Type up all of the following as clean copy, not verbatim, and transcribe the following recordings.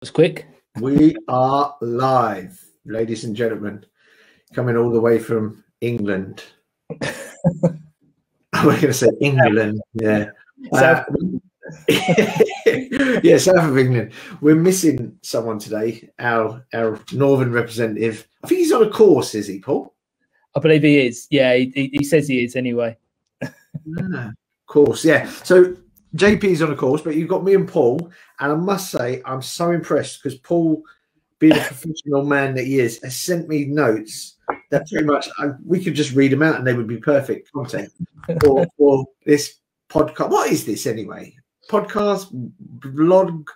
was quick. We are live, ladies and gentlemen, coming all the way from England. We're going to say England, yeah. South yeah, south of England. We're missing someone today, our northern representative. I think he's on a course, is he, Paul? I believe he is. Yeah, he says he is anyway. Course, yeah. So JP's on a course, but you've got me and Paul, and I must say I'm so impressed because Paul, being a professional man that he is, has sent me notes that pretty much we could just read them out and they would be perfect content for this podcast. What is this anyway? Podcast, blog?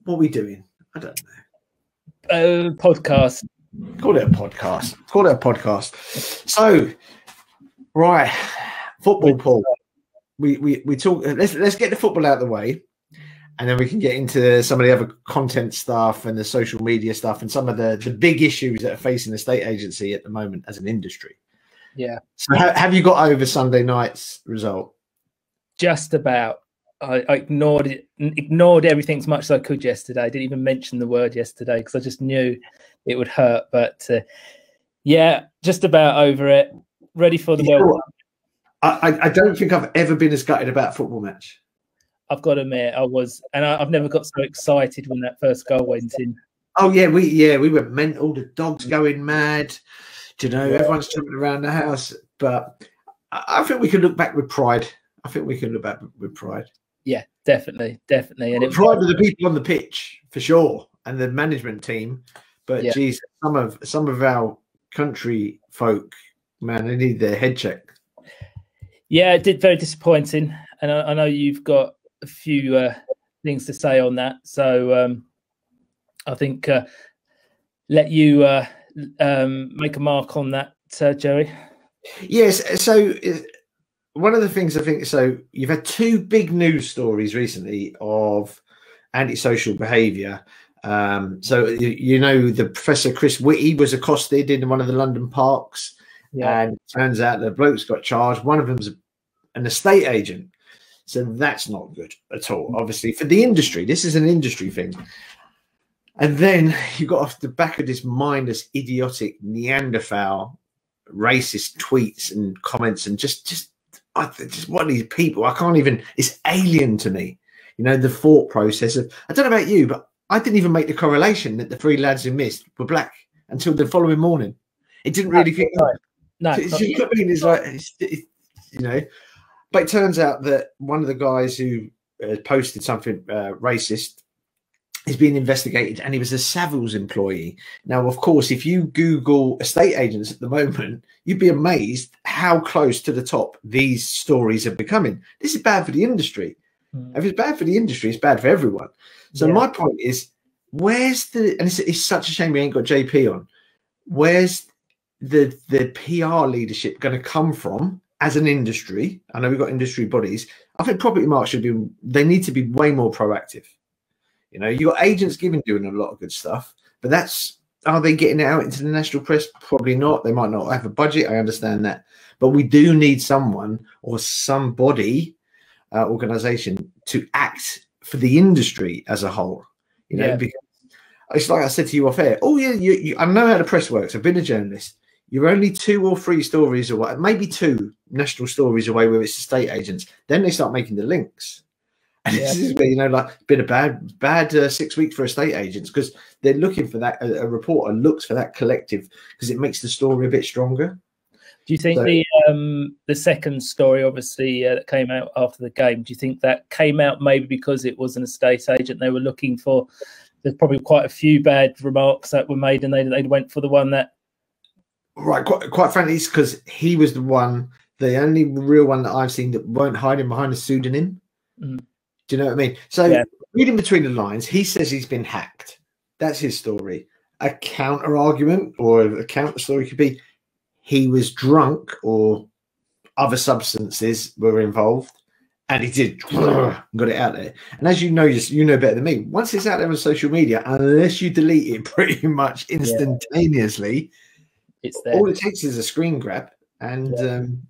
What are we doing? I don't know. Podcast. Call it a podcast. Call it a podcast. So, right, football, Paul. We talk. Let's get the football out of the way, and then we can get into some of the other content stuff and the social media stuff and some of the big issues that are facing the state agency at the moment as an industry. Yeah. So have you got over Sunday night's result? Just about. I ignored everything as much as I could yesterday. I didn't even mention the word yesterday because I just knew it would hurt. But yeah, just about over it. Ready for the World Cup. I don't think I've ever been as gutted about a football match. I've got to admit, I was, and I've never got so excited when that first goal went in. Oh yeah, we went mental. The dogs going mad. You know, everyone's jumping around the house. But I think we can look back with pride. Yeah, definitely. And pride of the people on the pitch for sure, and the management team. But geez, some of our country folk, man, they need their head checked. Yeah, it did. Very disappointing, and I know you've got a few things to say on that. So I think let you make a mark on that, Jerry. Yes. So one of the things I think, so you've had two big news stories recently of antisocial behaviour. So you know the Professor Chris Whitty was accosted in one of the London parks. Yeah. And it turns out the bloke's got charged. One of them's an estate agent. So that's not good at all. Obviously, for the industry, this is an industry thing. And then you got off the back of this mindless, idiotic, Neanderthal, racist tweets and comments, and just what these people, I can't even, it's alien to me. You know, the thought process of, I don't know about you, but I didn't even make the correlation that the three lads who missed were black until the following morning. It didn't really fit. No, it's like, you know, but it turns out that one of the guys who posted something racist is being investigated, and he was a Savills employee. Now, of course, if you Google estate agents at the moment, you'd be amazed how close to the top these stories are becoming. This is bad for the industry. If it's bad for the industry, it's bad for everyone. So my point is, where's the, and it's such a shame we ain't got JP on, where's the PR leadership going to come from as an industry? I know we've got industry bodies. I think Property Mark they need to be way more proactive. You know, you got agents doing a lot of good stuff, but are they getting it out into the national press? Probably not. They might not have a budget. I understand that. But we do need someone or somebody, organization, to act for the industry as a whole. You know, because it's like I said to you off air. Oh, yeah, I know how the press works. I've been a journalist. You're only 2 or 3 stories away, maybe 2 national stories away where it's estate agents. Then they start making the links. And this is where, you know, like, been a bad 6 weeks for estate agents because they're looking for that. A reporter looks for that collective because it makes the story a bit stronger. Do you think the second story, obviously, that came out after the game, do you think that came out maybe because it was an estate agent they were looking for? There's probably quite a few bad remarks that were made, and they went for the one that. Right, quite frankly, it's because he was the only real one that I've seen that weren't hiding behind a pseudonym. Do you know what I mean? So reading between the lines, he says he's been hacked. That's his story. A counter argument or a counter story could be he was drunk or other substances were involved, and he got it out there. And as you know better than me, once it's out there on social media, unless you delete it pretty much instantaneously, it's there. All it takes is a screen grab, but I'm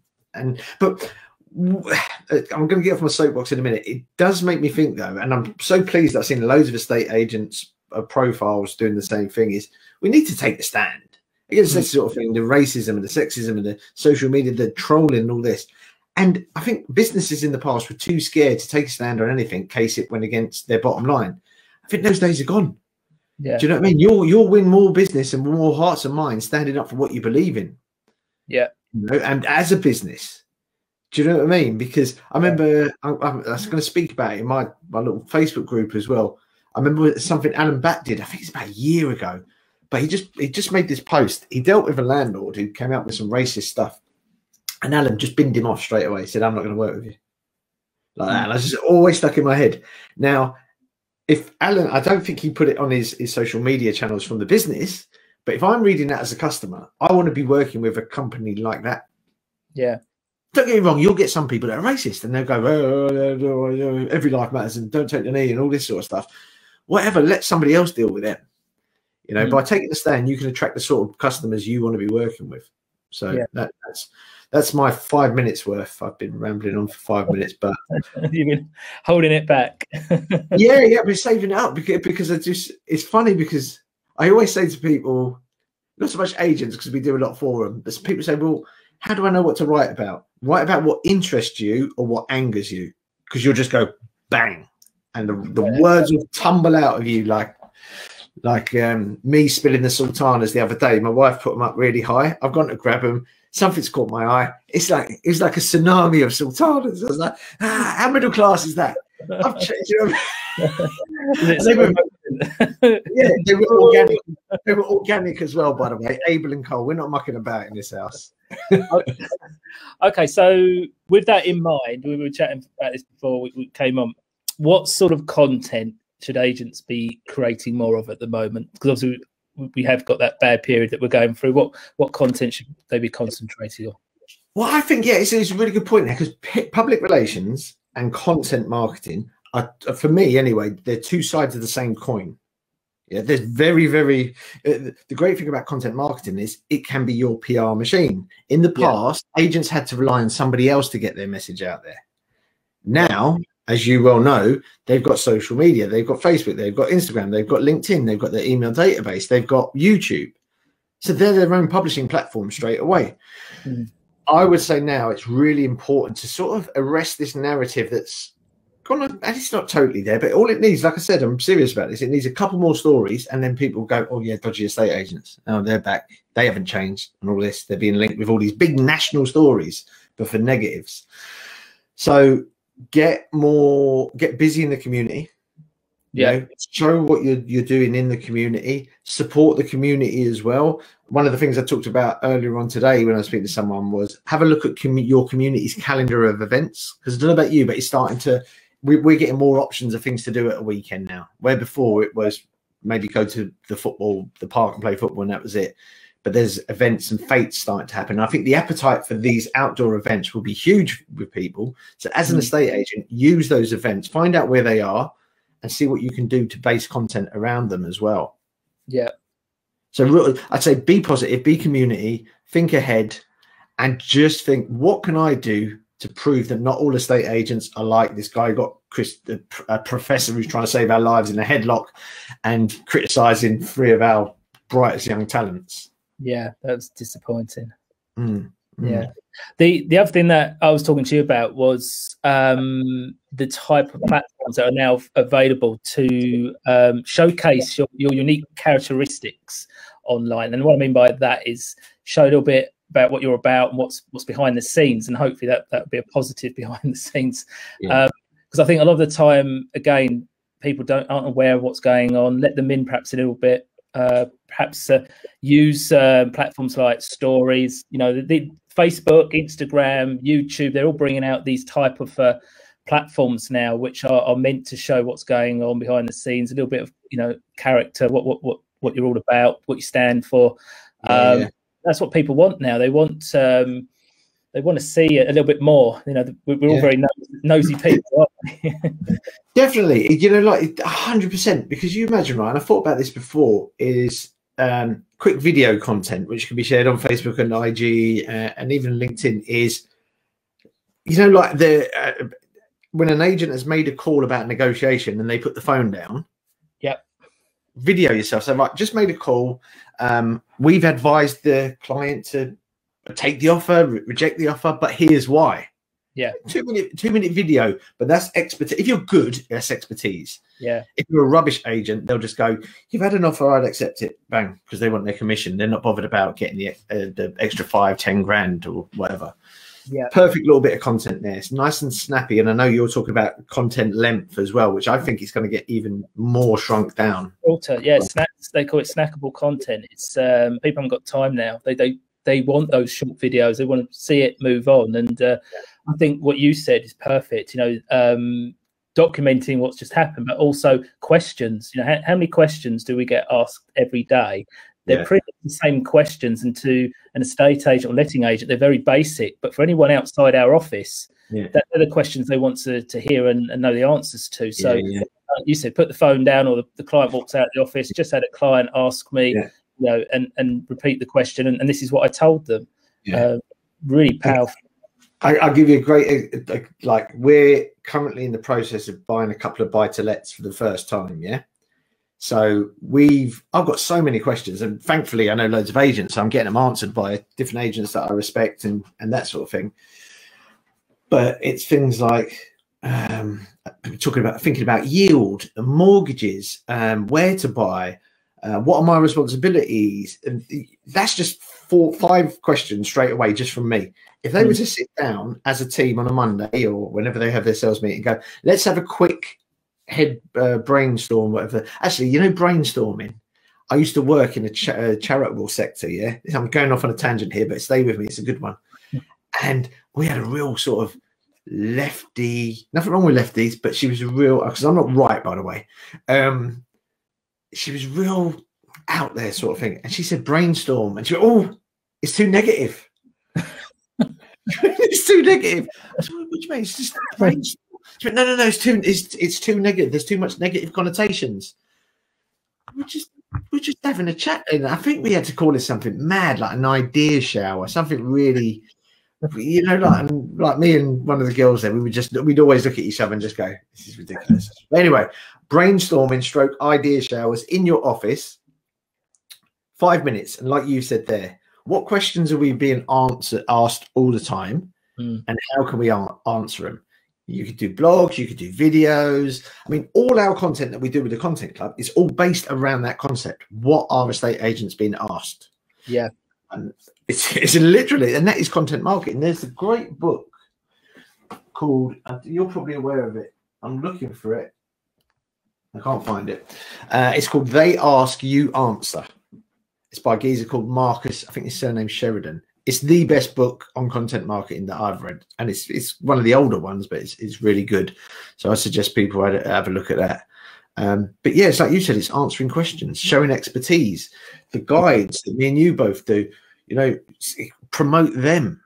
going to get off my soapbox in a minute. It does make me think, though, and I'm so pleased that I've seen loads of estate agents profiles doing the same thing, is we need to take a stand against this sort of thing, the racism and the sexism and the social media, the trolling and all this. And I think businesses in the past were too scared to take a stand on anything in case it went against their bottom line. I think those days are gone. Yeah. Do you know what I mean? You'll win more business and more hearts and minds standing up for what you believe in. Yeah. You know, and as a business, do you know what I mean? Because I remember I was going to speak about it in my little Facebook group as well. I remember something Alan Batt did. I think it's about a year ago, but he just made this post. He dealt with a landlord who came out with some racist stuff, and Alan just binned him off straight away. He said, "I'm not going to work with you," like that. And I was just always stuck in my head. Now, if Alan, I don't think he put it on his social media channels from the business, but if I'm reading that as a customer, I want to be working with a company like that. Yeah. Don't get me wrong, you'll get some people that are racist and they'll go, oh, every life matters and don't take the knee and all this sort of stuff. Whatever, let somebody else deal with them. You know, by taking a stand, you can attract the sort of customers you want to be working with. So yeah. That's my 5 minutes worth. I've been rambling on for 5 minutes, but you've been holding it back. yeah, I've been saving it up because it's funny because I always say to people, not so much agents because we do a lot for them, but people say, well, how do I know what to write about? Write about what interests you or what angers you, because you'll just go bang, and the words will tumble out of you like me spilling the sultanas the other day. My wife put them up really high. I've gone to grab them. Something's caught my eye. It's like a tsunami of sultanas. I was like, how middle class is that? I've changed. You know? They were organic. They were organic as well, by the way. Abel and Cole. We're not mucking about in this house. Okay, so with that in mind, we were chatting about this before we came on. What sort of content should agents be creating more of at the moment? Because obviously we have got that bad period that we're going through. What content should they be concentrating on? Well, I think it's a really good point there, because public relations and content marketing are, for me anyway, they're two sides of the same coin. Yeah, there's the great thing about content marketing is it can be your PR machine. In the past, agents had to rely on somebody else to get their message out there. Now, as you well know, they've got social media, they've got Facebook, they've got Instagram, they've got LinkedIn, they've got their email database, they've got YouTube. So they're their own publishing platform straight away. I would say now it's really important to sort of arrest this narrative that's gone on, and it's not totally there, but all it needs, like I said, I'm serious about this, it needs a couple more stories, and then people go, oh yeah, dodgy estate agents, oh, they're back, they haven't changed, and all this, they're being linked with all these big national stories, but for negatives. So get busy in the community. You know, show what you're doing in the community, support the community as well. One of the things I talked about earlier on today when I was speaking to someone was have a look at your community's calendar of events, because I don't know about you, but it's starting to, we're getting more options of things to do at a weekend now, where before it was maybe go to the park and play football, and that was it. But there's events and fates starting to happen. And I think the appetite for these outdoor events will be huge with people. So as an estate agent, use those events, find out where they are, and see what you can do to base content around them as well. Yeah. So really, I'd say be positive, be community, think ahead, and just think, what can I do to prove that not all estate agents are like this guy got a professor who's trying to save our lives in a headlock and criticizing 3 of our brightest young talents. Yeah, that's disappointing. Yeah. The other thing that I was talking to you about was the type of platforms that are now available to showcase your unique characteristics online. And what I mean by that is show a little bit about what you're about and what's behind the scenes, and hopefully that would be a positive behind the scenes. Because I think a lot of the time, again, people aren't aware of what's going on. Let them in perhaps a little bit. Perhaps use platforms like stories, you know, the Facebook, Instagram, YouTube, they're all bringing out these type of platforms now, which are meant to show what's going on behind the scenes, a little bit of, you know, character, what you're all about, what you stand for. That's what people want now. They want to see a little bit more. You know, we're all very nosy people, aren't we? Definitely, you know, like 100%. Because you imagine, right? And I thought about this before. Is quick video content which can be shared on Facebook and IG and even LinkedIn. Is, you know, like when an agent has made a call about negotiation and they put the phone down. video yourself. So right, just made a call. We've advised the client to take the offer, reject the offer, but here's why. Yeah. 2-minute video, but that's expertise. If you're good, that's expertise. Yeah. If you're a rubbish agent, they'll just go, "You've had an offer, I'd accept it." Bang, because they want their commission. They're not bothered about getting the extra 5-10 grand or whatever. Yeah. Perfect little bit of content there. It's nice and snappy. And I know you're talking about content length as well, which I think is going to get even more shrunk down. Yeah, snacks. They call it snackable content. It's people haven't got time now. They want those short videos. They want to see it move on. And I think what you said is perfect. Documenting what's just happened, but also questions. How many questions do we get asked every day? They're pretty much the same questions, and to an estate agent or letting agent, they're very basic. But for anyone outside our office, they're the questions they want to hear and know the answers to. So you said, put the phone down, or the client walks out of the office. Just had a client ask me, and repeat the question, and this is what I told them. Really powerful. I'll give you a great, we're currently in the process of buying a couple of buy-to-lets for the first time. Yeah. So I've got so many questions, and thankfully I know loads of agents, so I'm getting them answered by different agents that I respect and that sort of thing. But it's things like thinking about yield and mortgages, where to buy, what are my responsibilities, and that's just 4-5 questions straight away just from me. If they were to sit down as a team on a Monday or whenever they have their sales meeting, go, let's have a quick head brainstorm, whatever. Actually, brainstorming. I used to work in a charitable sector. Yeah, I'm going off on a tangent here, but stay with me. It's a good one. And we had a real sort of lefty. Nothing wrong with lefties, but she was a real. Because I'm not right, by the way. She was real out there, sort of thing. And she said brainstorm, and she went, "Oh, it's too negative." It's too negative. I said, "What do you mean? It's just brainstorm." She went, no, it's too negative. There's too much negative connotations. We're just having a chat, and I think we had to call it something mad, like an idea shower, something really, like me and one of the girls there. We'd always look at each other and just go, "This is ridiculous." But anyway, brainstorming stroke idea showers in your office, 5 minutes, and like you said there, what questions are we being asked all the time, and how can we answer them? You could do blogs, you could do videos. I mean, all our content that we do with the Content Club is all based around that concept. What are estate agents being asked? Yeah. And it's literally, and that is content marketing. There's a great book called, you're probably aware of it. I'm looking for it. I can't find it. It's called They Ask, You Answer. It's by a geezer called Marcus. I think his surname's Sheridan. It's the best book on content marketing that I've read, and it's one of the older ones, but it's really good. So I suggest people have a look at that. But yeah, it's like you said, it's answering questions, showing expertise. The guides that me and you both do, promote them.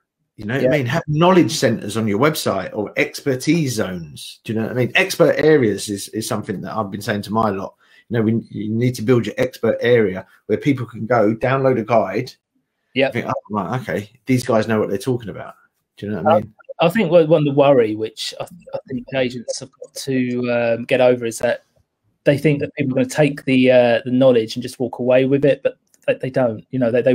I mean, have knowledge centers on your website or expertise zones. Do you know what I mean? Expert areas is something that I've been saying to my lot. You need to build your expert area where people can go download a guide. Yeah, think, oh, right, okay. These guys know what they're talking about. Do you know what I mean? I think one of the worry, which I think agents have got to get over, is that they think that people are going to take the knowledge and just walk away with it, but they don't. They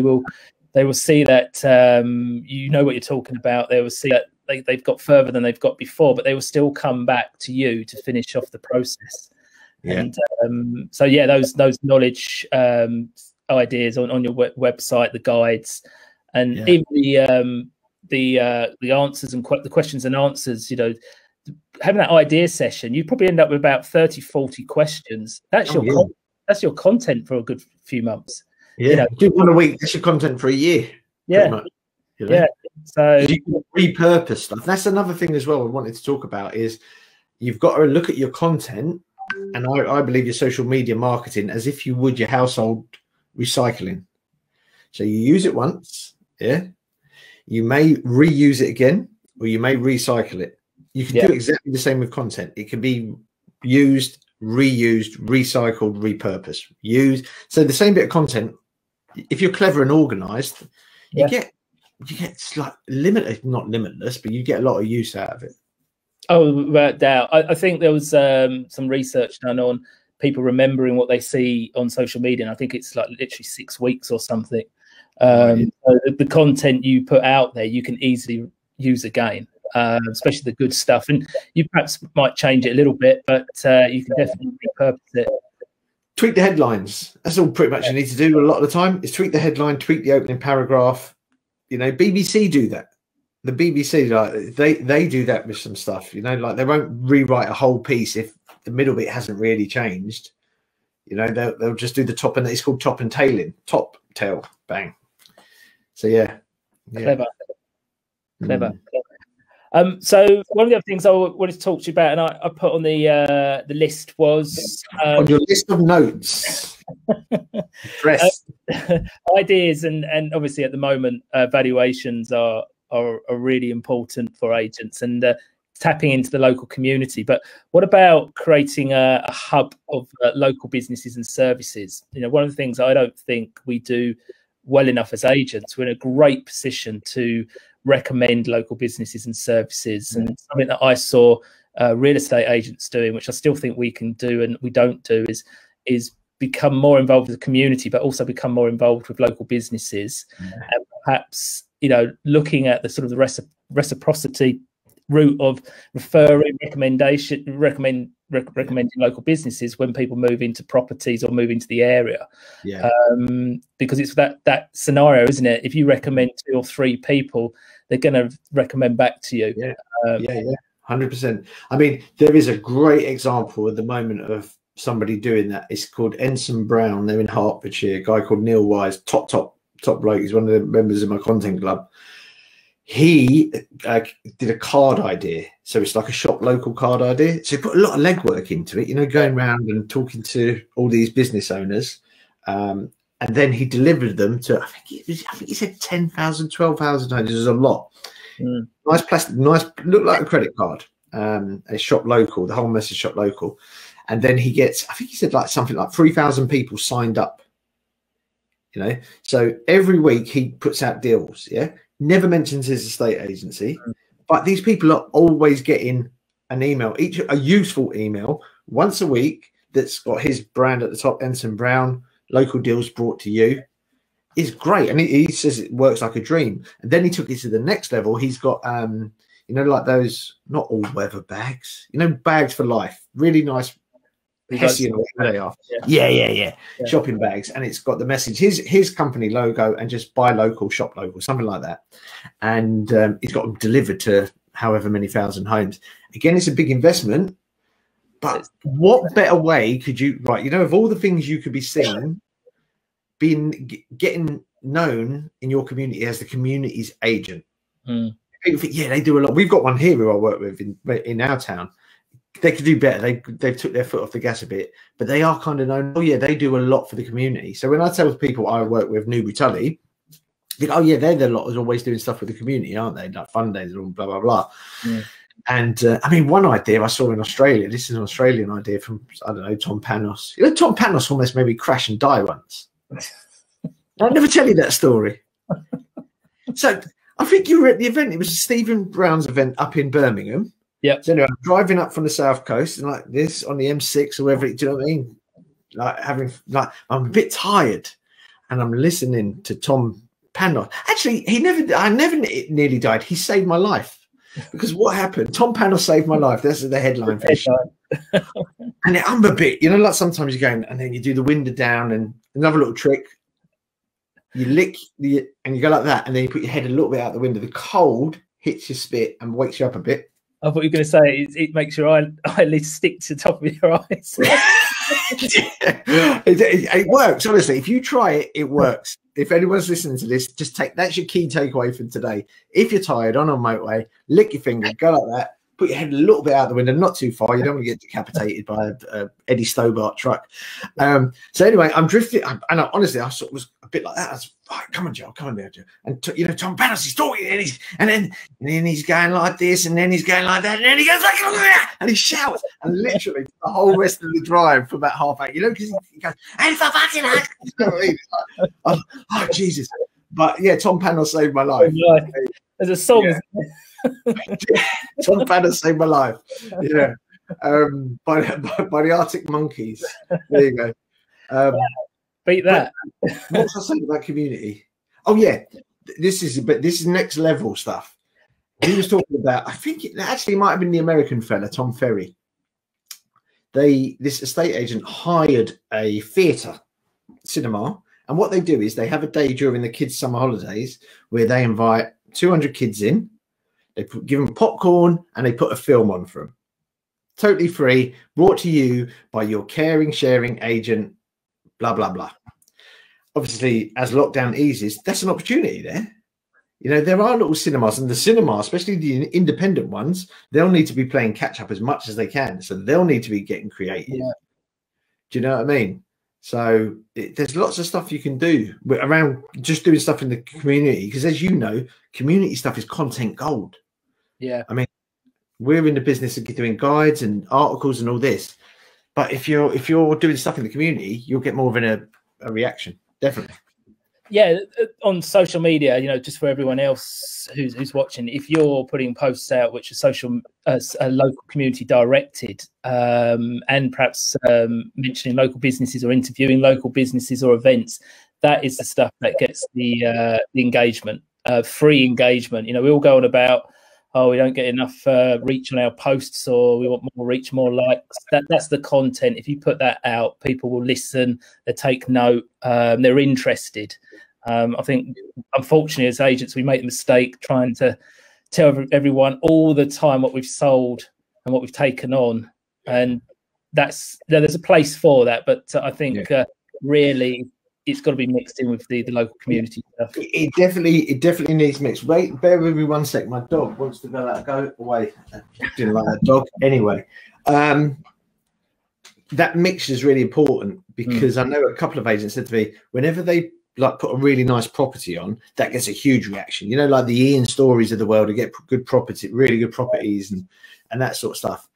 will see that what you're talking about. They will see that they've got further than they've got before, but they will still come back to you to finish off the process. Yeah. And so yeah, those knowledge ideas on your website, the guides, and even the answers and the questions and answers. Having that idea session, you probably end up with about 30-40 questions. That's your content for a good few months. Yeah, do one a week. That's your content for a year. Yeah, yeah. So you can repurpose stuff. That's another thing as well I wanted to talk about is you've got to look at your content, and I believe your social media marketing as if you would your household recycling. So you use it once, you may reuse it again, or you may recycle it. You can do exactly the same with content. It can be used, reused, recycled, repurposed, used. So the same bit of content, if you're clever and organized, you get like limited, not limitless, but you get a lot of use out of it. Oh, without doubt. I think there was some research done on people remembering what they see on social media. And I think it's like literally 6 weeks or something. Right. So the content you put out there, you can easily use again, especially the good stuff. And you perhaps might change it a little bit, but you can definitely repurpose it. Tweak the headlines. That's all pretty much you need to do a lot of the time, is tweak the headline, tweak the opening paragraph. You know, BBC do that. The BBC, like they do that with some stuff. You know, like they won't rewrite a whole piece if the middle bit hasn't really changed. You know, they'll just do the top, and it's called top and tailing. Top, tail, bang. So yeah. Clever. So one of the other things I wanted to talk to you about, and I put on the list was on your list of notes, ideas, and obviously at the moment valuations are really important for agents, and tapping into the local community. But what about creating a hub of local businesses and services? You know, one of the things I don't think we do well enough as agents, we're in a great position to recommend local businesses and services, and something that I saw real estate agents doing, which I still think we can do and we don't do, is become more involved with the community, but also become more involved with local businesses, and perhaps, you know, looking at the sort of the reciprocity route of recommending local businesses when people move into properties or move into the area. Because it's that scenario, isn't it? If you recommend 2 or 3 people, they're going to recommend back to you. 100%. I mean, there is a great example at the moment of somebody doing that. It's called Ensign Brown. They're in Hertfordshire. A guy called Neil Wise, top bloke. He's one of the members of my content club. He did a card idea, so it's like a shop local card idea. So he put a lot of legwork into it, you know, going around and talking to all these business owners, and then he delivered them to, I think he said 10,000, 12,000 owners. There's a lot. Nice plastic, nice, looked like a credit card. A shop local, the whole message shop local, and then he gets, I think he said like something like 3,000 people signed up. You know, so every week he puts out deals. Never mentions his estate agency, but these people are always getting an email, a useful email once a week that's got his brand at the top, Ensign Brown, local deals brought to you. Is great. And he says it works like a dream. And then he took it to the next level. He's got, you know, like those, not all weather bags, you know, bags for life, really nice. Hessian, they are. Yeah. Shopping bags, and it's got the message, his company logo, and just buy local, shop local, something like that. And he's got them delivered to however many thousand homes. Again, it's a big investment, but what better way could you, right? You know, of all the things you could be seen, getting known in your community as the community's agent. People think, yeah, they do a lot. We've got one here who I work with in our town. They could do better. They've took their foot off the gas a bit, but they are kind of known. Oh yeah, they do a lot for the community. So when I tell people I work with Newbury Tully, they go, oh yeah, they're the lot who's always doing stuff with the community, aren't they? Like fun days and blah blah blah. And I mean, one idea I saw in Australia. This is an Australian idea from, I don't know, Tom Panos. You know, Tom Panos almost made me crash and die once. I'll never tell you that story. So I think you were at the event. It was Stephen Brown's event up in Birmingham. So anyway, I'm driving up from the south coast and like this on the M6 or wherever. Do you know what I mean? Like I'm a bit tired, and I'm listening to Tom Panos. Actually, I never nearly died. He saved my life, because what happened? Tom Panos saved my life. That's the headline for the show. And I'm a bit, you know, like sometimes you go and then you do the window down, and another little trick. You lick and you go like that, and then you put your head a little bit out the window. The cold hits your spit and wakes you up a bit. I thought you were going to say it makes your eyelids stick to the top of your eyes. It works, honestly. If you try it, it works. If anyone's listening to this, just that's your key takeaway from today. If you're tired on a motorway, lick your finger, go like that, put your head a little bit out the window, not too far. You don't want to get decapitated by a Eddie Stobart truck. So anyway, I'm drifting, and honestly, I sort of was a bit like that. I was like, come on, Joe, come on there, Joe. And you know, Tom Panos is talking, and then he's going like this, and then he's going like that, and then he goes like that, and he shouts, and literally the whole rest of the drive for about half hour, you know, because he goes, and for fucking heck, you know what I mean? Oh Jesus! But yeah, Tom Panos saved my life. There's a song. Tom Panos saved my life. Yeah. by the Arctic Monkeys. There you go. Beat that. What was I saying about Community? Oh yeah, this is next level stuff. He was talking about, I think it actually might have been the American fella, Tom Ferry. This estate agent hired a theatre cinema, and what they do is they have a day during the kids' summer holidays where they invite 200 kids in. They give them popcorn and they put a film on for them. Totally free, brought to you by your caring, sharing agent, blah, blah, blah. Obviously, as lockdown eases, that's an opportunity there. You know, there are little cinemas, and the cinema, especially the independent ones, they'll need to be playing catch up as much as they can. So they'll need to be getting creative. Yeah. Do you know what I mean? So there's lots of stuff you can do around just doing stuff in the community. Because as you know, community stuff is content gold. Yeah. I mean, we're in the business of doing guides and articles and all this. But if you're doing stuff in the community, you'll get more of a reaction. Definitely. Yeah, on social media, you know, just for everyone else who's watching, if you're putting posts out which are local community directed, and perhaps mentioning local businesses or interviewing local businesses or events, that is the stuff that gets the engagement, free engagement. You know, we all go on about, oh, we don't get enough reach on our posts, or we want more reach, more likes. That's the content. If you put that out, people will listen, they take note, they're interested. I think, unfortunately, as agents, we make the mistake trying to tell everyone all the time what we've sold and what we've taken on, and there's a place for that. But I think really, it's got to be mixed in with the local community stuff. It definitely needs mixed. Wait, bear with me 1 sec. My dog wants to go away. Didn't like that dog. Anyway, that mixture is really important, because I know a couple of agents said to me, whenever they put a really nice property on, that gets a huge reaction. You know, like the Ian Stories of the world to get good property, really good properties and that sort of stuff.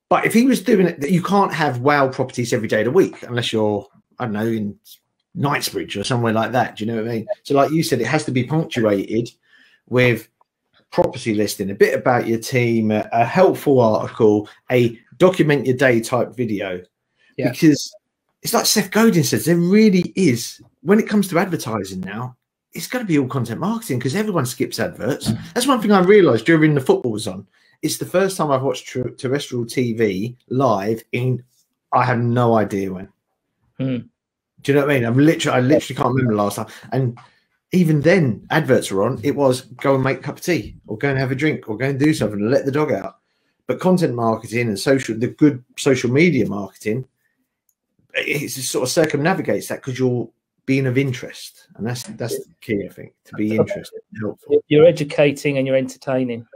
But if he was doing it, you can't have wow properties every day of the week unless you're, I don't know, in Knightsbridge or somewhere like that. Do you know what I mean? So like you said, it has to be punctuated with property listing, a bit about your team, a helpful article, a document your day type video. Yeah. Because it's like Seth Godin says, there really is, when it comes to advertising now, it's got to be all content marketing, because everyone skips adverts. That's one thing I realized during the football was on. It's the first time I've watched terrestrial TV live in, I have no idea when. Do you know what I mean? I literally can't remember the last time. And even then, adverts were on. It was go and make a cup of tea, or go and have a drink, or go and do something, and let the dog out. But content marketing and the good social media marketing, it sort of circumnavigates that, because you're being of interest, and that's the key, I think, to be interested and helpful. You're educating and you're entertaining.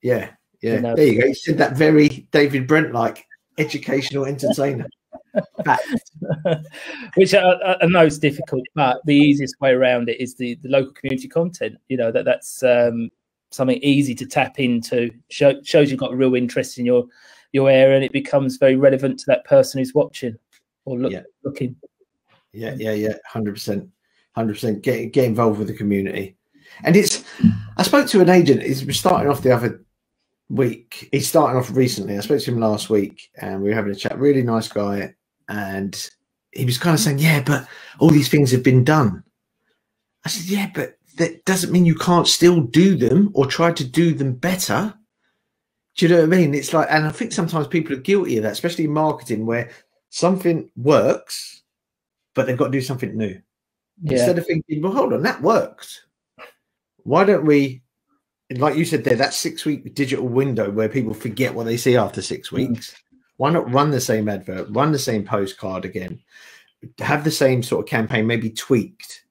Yeah. You know, there you go. You said that very David Brent-like, educational entertainer. Which I know is difficult, but the easiest way around it is the local community content. You know, that's something easy to tap into. Shows you've got a real interest in your area, and it becomes very relevant to that person who's watching or looking. Yeah, 100%. Get involved with the community. And I spoke to an agent. He's starting off the other week. He's starting off recently. I spoke to him last week, and we were having a chat. Really nice guy. And he was kind of saying, yeah, but all these things have been done. I said, yeah, but that doesn't mean you can't still do them or try to do them better. Do you know what I mean? It's like, and I think sometimes people are guilty of that, especially in marketing, where something works, but they've got to do something new. Instead of thinking, well, hold on, that worked. Why don't we, like you said there, that 6-week digital window where people forget what they see after 6 weeks. Why not run the same advert, run the same postcard again, have the same sort of campaign, maybe tweaked?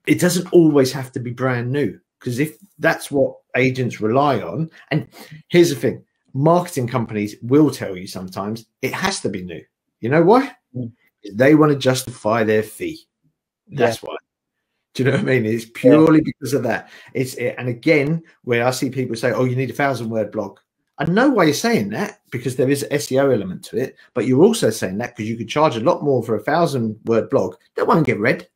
It doesn't always have to be brand new, because if that's what agents rely on, and here's the thing, marketing companies will tell you sometimes it has to be new. You know why? They want to justify their fee. That's why. Do you know what I mean? It's purely because of that. And again, where I see people say, oh, you need a 1,000-word blog. I know why you're saying that, because there is an SEO element to it, but you're also saying that because you could charge a lot more for a 1,000-word blog that won't get read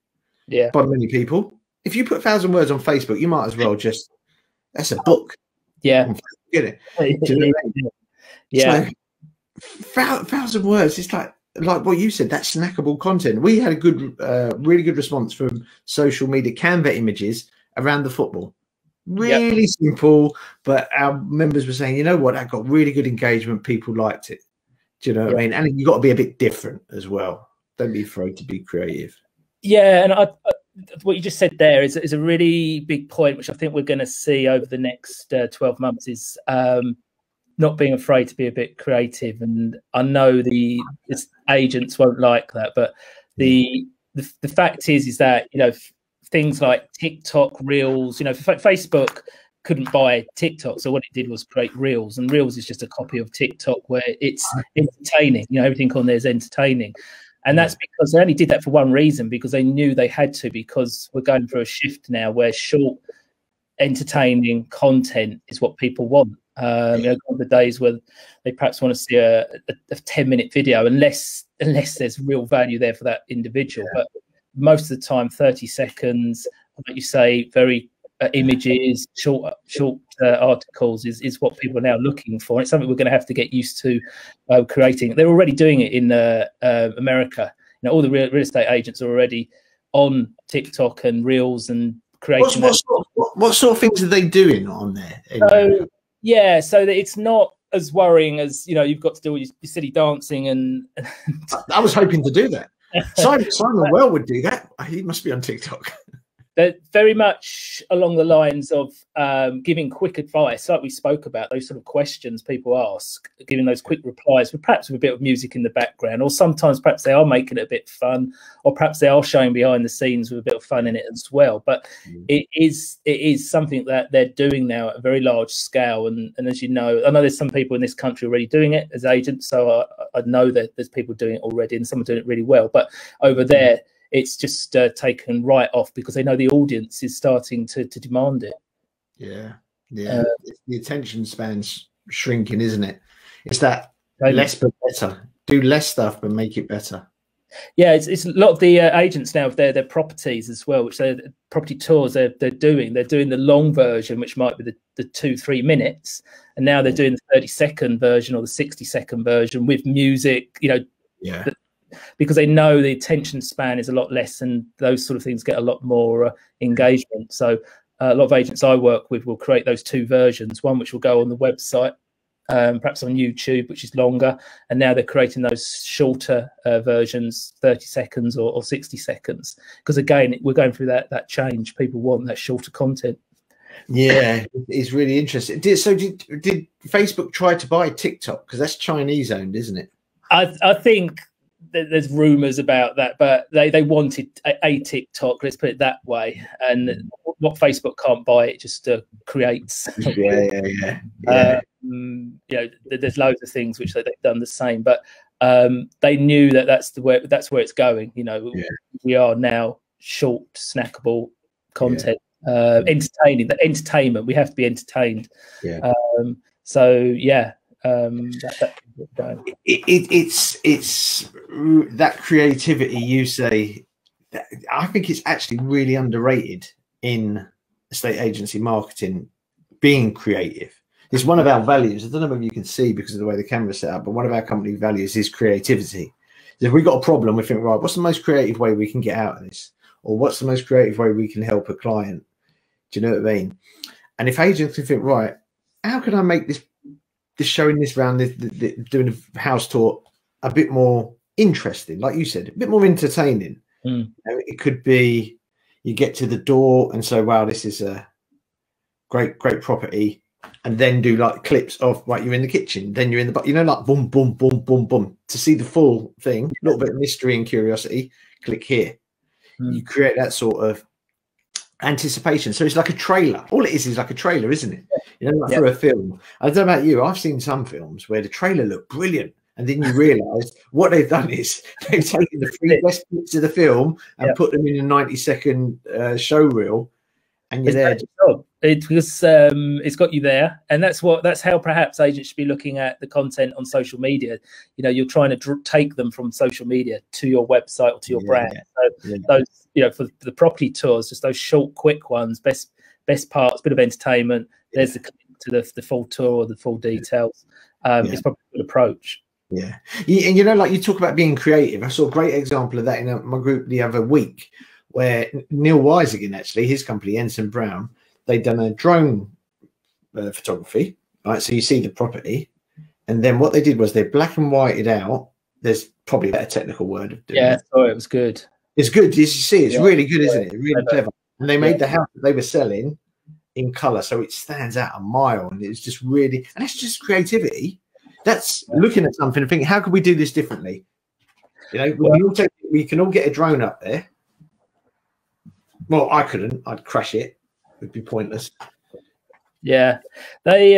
by many people. If you put 1,000 words on Facebook, you might as well that's a book. Yeah. Get it. Do you know what I mean? So thousand words. It's like what you said, that snackable content. We had a good, really good response from social media Canva images around the football. Really simple, but our members were saying, you know what, that got really good engagement. People liked it. Do you know what I mean? And you got to be a bit different as well. Don't be afraid to be creative. Yeah, and what you just said there is a really big point, which I think we're going to see over the next 12 months is not being afraid to be a bit creative. And I know the agents won't like that, but the fact is that, you know, things like TikTok, Reels, you know, Facebook couldn't buy TikTok, so what it did was create Reels, and Reels is just a copy of TikTok where it's entertaining. You know, everything on there is entertaining. And that's because they only did that for one reason, because they knew they had to, because we're going through a shift now where short, entertaining content is what people want. You know, the days where they perhaps want to see a 10-minute video, unless there's real value there for that individual. But most of the time, 30 seconds, like you say, very images, short articles is what people are now looking for. And it's something we're going to have to get used to creating. They're already doing it in America. You know, all the real estate agents are already on TikTok and Reels and creating. What sort of things are they doing on there? So yeah, so that it's not as worrying as, you know, you've got to do all your silly dancing and. I was hoping to do that. Simon Well would do that. He must be on TikTok. They're very much along the lines of giving quick advice, like we spoke about, those sort of questions people ask, giving those quick replies, with perhaps with a bit of music in the background, or sometimes perhaps they are making it a bit fun, or perhaps they are showing behind the scenes with a bit of fun in it as well. But it is something that they're doing now at a very large scale. And as you know, I know there's some people in this country already doing it as agents, so I know that there's people doing it already, and some are doing it really well. But over there, it's just taken right off because they know the audience is starting to demand it. Yeah. The attention span's shrinking, isn't it? It's that less but better. Do less stuff but make it better. Yeah, it's a lot of the agents now, their properties as well, which they're property tours they're doing the long version, which might be the 2-3 minutes, and now they're doing the 30-second version or the 60-second version with music, you know. Because they know the attention span is a lot less, and those sort of things get a lot more engagement. So a lot of agents I work with will create those two versions, one which will go on the website, perhaps on YouTube, which is longer, and now they're creating those shorter versions, 30 seconds or 60 seconds. Because again, we're going through that change. People want that shorter content. Yeah, it's really interesting. Did Facebook try to buy TikTok? Because that's Chinese owned, isn't it? I think there's rumors about that, but they wanted a TikTok, let's put it that way. And what Facebook can't buy, it just creates. Yeah. You know, there's loads of things which they've done the same, but they knew that's where it's going. You know, we are now short, snackable content, entertaining. The entertainment, we have to be entertained. It's that creativity you say. I think it's actually really underrated in estate agency marketing. Being creative is one of our values. I don't know if you can see because of the way the camera's set up, but one of our company values is creativity. If we've got a problem, we think, right, what's the most creative way we can get out of this, or what's the most creative way we can help a client? Do you know what I mean? And if agents can think, right, how can I make this showing this round, doing a house tour, a bit more interesting, like you said, a bit more entertaining. You know, it could be you get to the door and say, wow, this is a great property, and then do like clips of, right, you're in the kitchen, then you're in the, you know, like boom, boom, boom, boom, boom, to see the full thing, a little bit of mystery and curiosity, click here. You create that sort of anticipation. So it's like a trailer. All it is like a trailer, isn't it? You know, like for a film. I don't know about you, I've seen some films where the trailer looked brilliant, and then you realise what they've done is they've taken the 3 best bits of the film and put them in a 90-second show reel, and you're there. Because it's got you there, and that's how perhaps agents should be looking at the content on social media. You know, you're trying to take them from social media to your website or to your brand. So those, you know, for the property tours, just those short, quick ones, best parts, bit of entertainment. There's the clip to the full tour or the full details. It's probably a good approach. Yeah. And you know, like you talk about being creative. I saw a great example of that in my group the other week, where Neil Wise again, actually, his company, Ensign Brown, they'd done a drone photography, right? So you see the property, and then what they did was they black and whited out. There's probably a better technical word of doing it. Oh, it was good. It's good. You see, it's really good, isn't it? Really clever. And they made the house that they were selling in color, so it stands out a mile, and it's just really, and that's just creativity. That's looking at something and thinking, how could we do this differently? You know, we can all get a drone up there. Well, I couldn't. I'd crash it. It'd be pointless. Yeah, they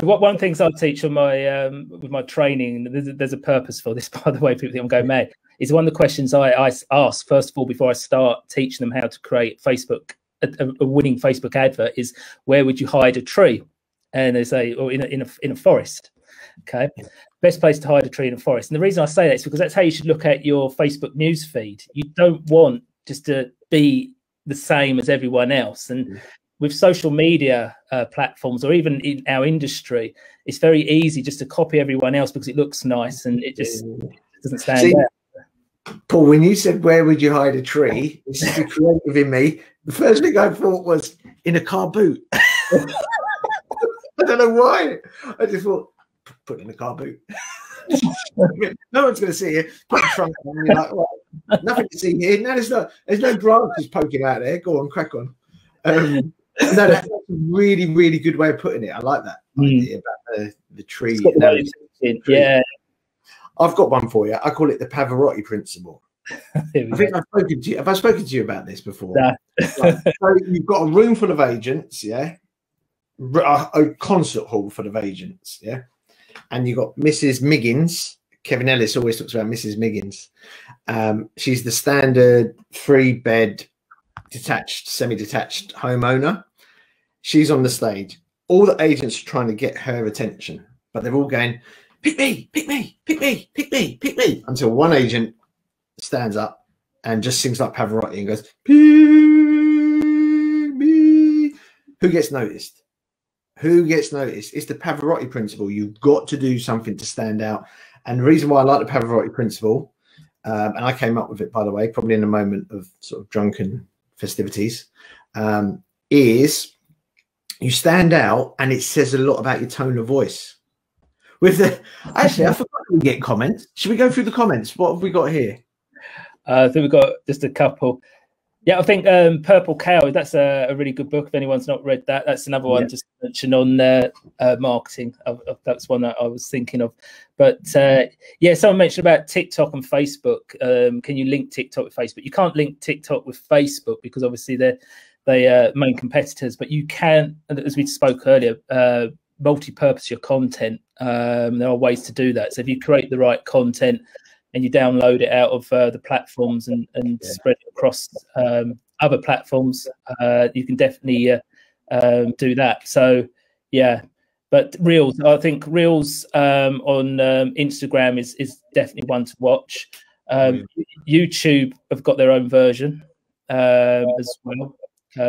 one things I teach on my with my training. There's a purpose for this, by the way. People think I'm going mad. Is one of the questions I ask first of all before I start teaching them how to create a winning Facebook advert is, where would you hide a tree? And they say, or in a forest. Okay, best place to hide a tree in a forest. And the reason I say that is because that's how you should look at your Facebook news feed. You don't want just to be the same as everyone else. And with social media platforms, or even in our industry, it's very easy just to copy everyone else because it looks nice and it just doesn't stand out. Paul, when you said where would you hide a tree, this is the creative in me. The first thing I thought was in a car boot. I don't know why. I just thought, put it in a car boot. No one's going to see you. Put the trunk on. You're like, well, nothing to see here. No, there's no branches poking out there. Go on, crack on. No, that's a really, really good way of putting it. I like that idea about the tree. Yeah. I've got one for you. I call it the Pavarotti principle. I think I've spoken to you. Have I spoken to you about this before? No. Right. So you've got a room full of agents, yeah? A concert hall full of agents, yeah? And you've got Mrs. Miggins. Kevin Ellis always talks about Mrs. Miggins. She's the standard 3-bed detached, semi-detached homeowner. She's on the stage. All the agents are trying to get her attention, but they're all going, pick me, pick me, pick me, pick me, pick me, until one agent stands up and just sings like Pavarotti and goes, pick me. Who gets noticed? Who gets noticed? It's the Pavarotti principle. You've got to do something to stand out. And the reason why I like the Pavarotti principle, and I came up with it, by the way, probably in a moment of sort of drunken festivities, is you stand out, and it says a lot about your tone of voice. Actually, I forgot we get comments. Should we go through the comments? What have we got here? I think we've got just a couple. Yeah, I think Purple Cow, that's a really good book. If anyone's not read that, that's another one just mentioned on marketing. That's one that I was thinking of. But yeah, someone mentioned about TikTok and Facebook. Can you link TikTok with Facebook? You can't link TikTok with Facebook because obviously they're main competitors, but you can, as we spoke earlier, multi-purpose your content. There are ways to do that. So if you create the right content and you download it out of the platforms and spread it across other platforms, you can definitely do that. So yeah, but Reels, I think Reels on Instagram is definitely one to watch. YouTube have got their own version as well.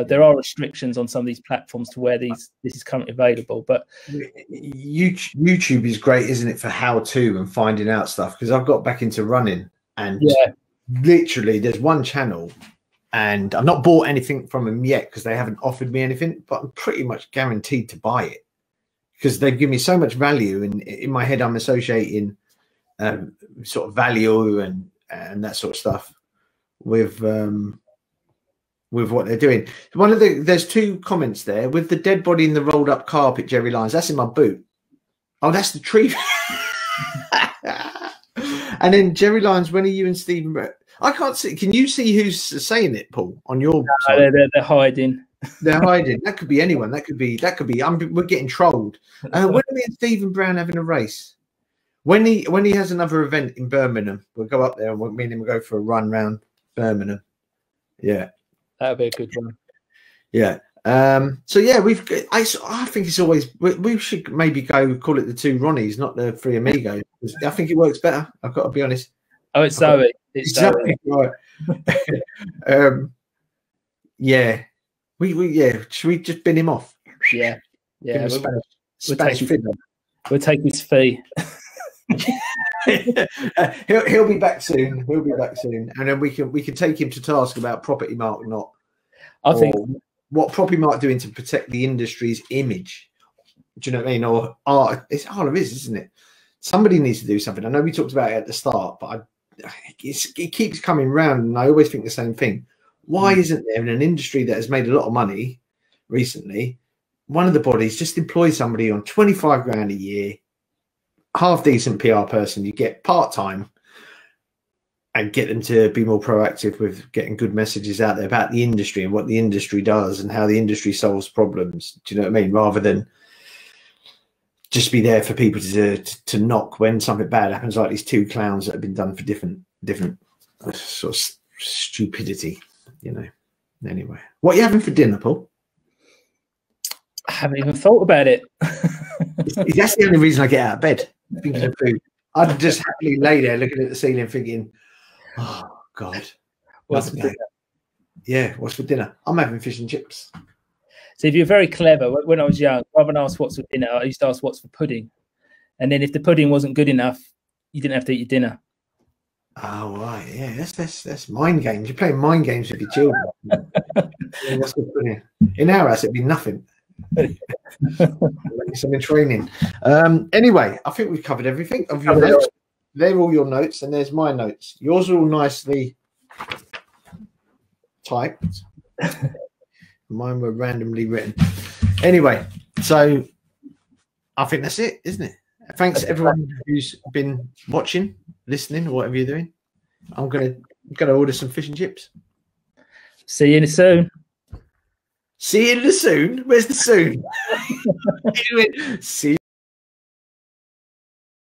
There are restrictions on some of these platforms to where this is currently available, but YouTube is great, isn't it, for how-to and finding out stuff? Because I've got back into running, and literally there's one channel, and I've not bought anything from them yet because they haven't offered me anything, but I'm pretty much guaranteed to buy it because they give me so much value, and in my head I'm associating sort of value and that sort of stuff with what they're doing. There's two comments there with the dead body in the rolled up carpet, Jerry Lyons. That's in my boot. Oh, that's the tree. And then Jerry Lyons, when are you and Stephen? I can't see. Can you see who's saying it, Paul? On your side? They're hiding. They're hiding. That could be anyone. That could be. We're getting trolled. When are me and Stephen Brown having a race? When he has another event in Birmingham, we'll go up there and me and him will go for a run round Birmingham. Yeah. That'd be a good one. Yeah. So yeah, I think it's always we should maybe call it the two Ronnies, not the three amigos. I think it works better. I've got to be honest. Oh, it's Zoe. It's exactly Zoe. Right. Yeah. Should we just bin him off? Yeah. We'll take his fee. He'll be back soon. He'll be back soon, and then we can take him to task about Property Mark not. I think what Property Mark doing to protect the industry's image. Do you know what I mean? Or it's all it is, isn't it? Somebody needs to do something. I know we talked about it at the start, but it keeps coming round, and I always think the same thing. Why isn't there, in an industry that has made a lot of money recently, one of the bodies just employ somebody on 25 grand a year, half decent PR person, you get part-time, and get them to be more proactive with getting good messages out there about the industry and what the industry does and how the industry solves problems. Do you know what I mean? Rather than just be there for people to knock when something bad happens, like these two clowns that have been done for different sort of stupidity, you know. Anyway, what are you having for dinner, Paul? I haven't even thought about it. That's the only reason I get out of bed, thinking of food. I'd just happily lay there looking at the ceiling thinking, oh God, What's for dinner? Yeah, what's for dinner? I'm having fish and chips. So if you're very clever, when I was young, rather than ask what's for dinner, I used to ask what's for pudding. And then if the pudding wasn't good enough, you didn't have to eat your dinner. Oh, right. Yeah, that's mind games. You're playing mind games with your children. Yeah, that's good pudding. In our house, it'd be nothing. Some in training. Anyway, I think we've covered everything. Of your notes. They're all your notes, and there's my notes. Yours are all nicely typed. Mine were randomly written. Anyway, so I think that's it, isn't it? Thanks everyone who's been watching, listening, or whatever you're doing. I'm gonna order some fish and chips. See you soon. See you in the soon. Where's the soon? See you